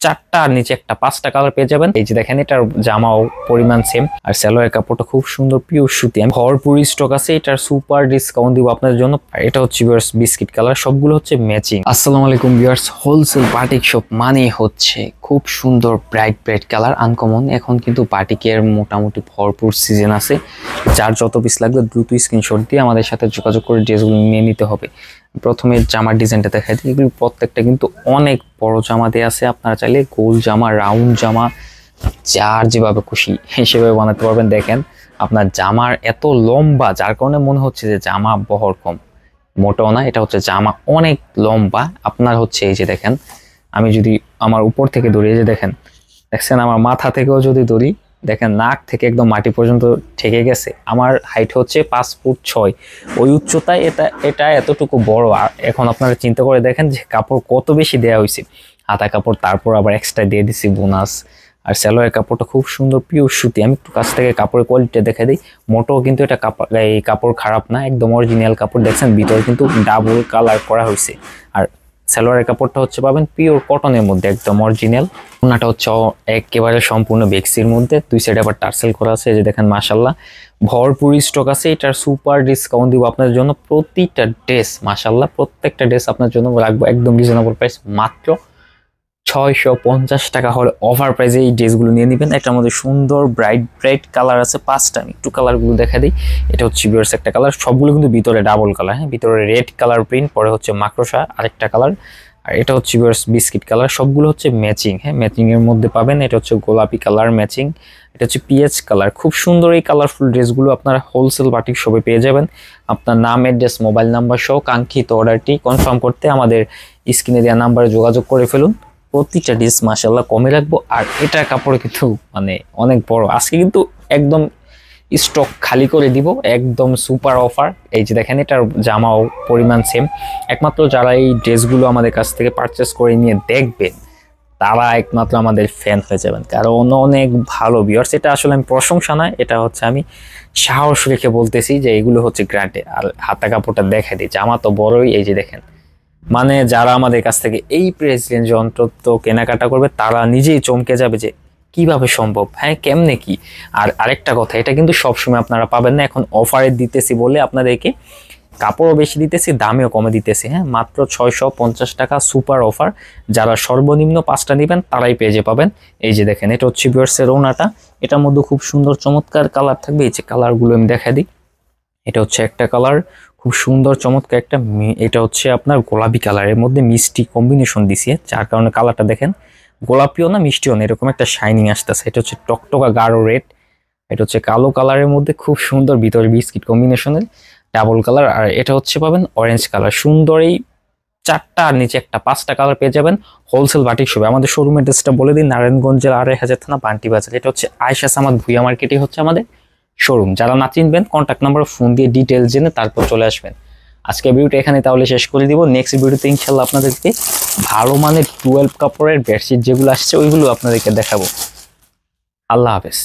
চারটা আর নিচে একটা 5টা কালার পেয়ে যাবেন। এই যে দেখেন এটার জামাও পরিমাণ সেম, আর সালোয়ারের কাপড়টা খুব সুন্দর পিওর সুতি, ভরপুর স্টক আছে। এটার সুপার ডিসকাউন্ট দিব আপনাদের জন্য। আর এটা হচ্ছে ভিউয়ার্স বিস্কিট কালার, সবগুলো হচ্ছে ম্যাচিং। আসসালামু আলাইকুম ভিউয়ার্স, হোলসেল বাটিক শপ মানে হচ্ছে খুব সুন্দর ব্রাইট ব্রাইট কালার আনকমন। এখন কিন্তু বাটিকের মোটামুটি ভরপুর সিজন আছে, যার যত পিস লাগবে দ্রুত স্ক্রিনশট দিয়ে আমাদের সাথে যোগাযোগ করে ড্রেসগুলো নিয়ে নিতে হবে। প্রথমে জামার ডিজাইনটা দেখাই দিই, এগুলো প্রত্যেকটা কিন্তু অনেক বড় জামা দিয়ে আছে। আপনারা চাইলে গোল জামা, রাউন্ড জামা, যার যেভাবে খুশি সেভাবে বানাতে পারবেন। দেখেন আপনার জামার এত লম্বা, যার কারণে মনে হচ্ছে যে জামা বহর কম, মোটাও না। এটা হচ্ছে জামা অনেক লম্বা। আপনার হচ্ছে এই যে দেখেন, আমি যদি আমার উপর থেকে ধরি, এই যে দেখেন, দেখছেন আমার মাথা থেকেও যদি ধরি, দেখেন নাক থেকে একদম মাটি পর্যন্ত ঠেকে গেছে। আমার হাইট হচ্ছে 5 ফুট 6, ওই উচ্চতায় এটা এতটুকু বড়। আর এখন আপনারা চিন্তা করে দেখেন যে কাপড় কত বেশি দেওয়া হয়েছে, হাতা কাপড়, তারপর আবার এক্সট্রা দিয়ে দিছি বোনাস। আর সালোয়ারের কাপড়টা খুব সুন্দর পিওর সুতি। আমি একটু কাছ থেকে কাপড়ের কোয়ালিটি দেখে দিই, মোটেও কিন্তু এটা এই কাপড় খারাপ না, একদম অরিজিনাল কাপড়। দেখছেন ভিতরে কিন্তু ডাবল কালার করা হয়েছে। আর সালোয়ারের কাপড়টা হচ্ছে পাবেন পিওর কটনের মধ্যে, একদম অরিজিনাল। ওনাটা হচ্ছে একেবারে সম্পূর্ণ বেক্সির মধ্যে, দুই সাইডে আবার টার্সেল করা আছে। এই যে দেখেন মাশাল্লাহ ভরপুর স্টক আছে। এটার সুপার ডিসকাউন্ট দিব আপনাদের জন্য। প্রতিটা ড্রেস মাশাল্লাহ, প্রত্যেকটা ড্রেস আপনার জন্য রাখবো একদম রিজনেবল প্রাইস, মাত্র 650 টাকা হলে অফার প্রাইসে এই ড্রেসগুলো নিয়ে নেবেন। এটার মধ্যে সুন্দর ব্রাইট ব্রাইট কালার আছে 5টা। আমি একটু কালারগুলো দেখা দিই। এটা হচ্ছে ভিউয়ার্স একটা কালার, সবগুলো কিন্তু ভিতরে ডাবল কালার, হ্যাঁ, ভিতরে রেড কালার প্রিন্ট, পরে হচ্ছে মাকড়সা আরেকটা কালার। আর এটা হচ্ছে ভিউয়ার্স বিস্কিট কালার, সবগুলো হচ্ছে ম্যাচিং, হ্যাঁ, ম্যাচিং এর মধ্যে পাবেন। এটা হচ্ছে গোলাপি কালার ম্যাচিং, এটা হচ্ছে পিএইচ কালার। খুব সুন্দর এই কালারফুল ড্রেসগুলো আপনারা হোলসেল বাটিক শপে পেয়ে যাবেন। আপনার নাম, অ্যাড্রেস, মোবাইল নাম্বার সহ কাঙ্ক্ষিত অর্ডারটি কনফার্ম করতে আমাদের স্ক্রিনে দেওয়া নাম্বারে যোগাযোগ করে ফেলুন। প্রতিটা ড্রেস মাশাআল্লাহ কমে রাখবো। আর এটার কাপড় কিন্তু মানে অনেক বড়, আজকে কিন্তু একদম স্টক খালি করে দিব, একদম সুপার অফার। এই যে দেখেন এটার জামাও পরিমাণ সেম। একমাত্র যারা এই ড্রেসগুলো আমাদের কাছ থেকে পারচেস করে নিয়ে দেখবেন, তারা একমাত্র আমাদের ফ্যান হয়ে যাবেন, কারণ অনেক ভালো ভিউয়ার্স। এটা আসলে আমি প্রশংসা না, এটা হচ্ছে আমি সাহস রেখে বলতেছি যে এগুলো হচ্ছে গ্রান্টে। আর হাতা কাপড়টা দেখা দিই, জামা তো বড়ই। এই যে দেখেন, মানে যারা আমাদের কাছ থেকে এই প্রাইস রেঞ্জে অন্তত কেনাকাটা করবে, তারা নিজেই চমকে যাবে যে কিভাবে সম্ভব, হ্যাঁ, কেমনে কি। আর আরেকটা কথা, এটা কিন্তু সবসময় আপনারা পাবেন না। এখন অফারে দিতেছি বলে আপনাদেরকে কাপড়ও বেশি দিতেছি, দামেও কমে দিতেছি, হ্যাঁ, মাত্র 650 টাকা সুপার অফার। যারা সর্বনিম্ন 5টা নেবেন তারাই পেজে পাবেন। এই যে দেখেন, এটা হচ্ছে ভিউয়ার্সের ওনাটা, এটার মধ্যে খুব সুন্দর চমৎকার কালার থাকবে। এই যে কালারগুলো আমি দেখা দিই, এটা হচ্ছে একটা কালার, খুব সুন্দর চমৎকার একটা, এটা হচ্ছে আপনার গোলাপি কালারের মধ্যে মিষ্টি কম্বিনেশন দিছে, যার কারণে কালারটা দেখেন গোলাপিও না মিষ্টিও না, এরকম একটা শাইনিং আসতেছে। এটা হচ্ছে টকটকা গাঢ় রেড, এটা হচ্ছে কালো কালারের মধ্যে খুব সুন্দর ভিতরে বিস্কিট কম্বিনেশনের ডাবল কালার। আর এটা হচ্ছে পাবেন অরেঞ্জ কালার। সুন্দর এই 4টা আর নিচে একটা 5টা কালার পেয়ে যাবেন হোলসেল বাটিক শপে। আমাদের শোরুম অ্যাড্রেসটা বলে দিন, নারায়ণগঞ্জের 2500 থানা, বান্টি বাজার। এটা হচ্ছে আয়েশা সামাদ ভুইয়া মার্কেটে হচ্ছে আমাদের শোরুম। যারা না চিনবেন কন্ট্যাক্ট নাম্বার ফোন দিয়ে ডিটেলস জেনে তারপর চলে আসবেন। আজকে ভিডিওটা এখানে তাহলে শেষ করে দিব। নেক্সট ভিডিওতে ইনশাল্লাহ আপনাদেরকে ভালো মানের 12 কাপড়ের বেডশিট যেগুলো আসছে ওইগুলো আপনাদেরকে দেখাবো। আল্লাহ হাফেজ।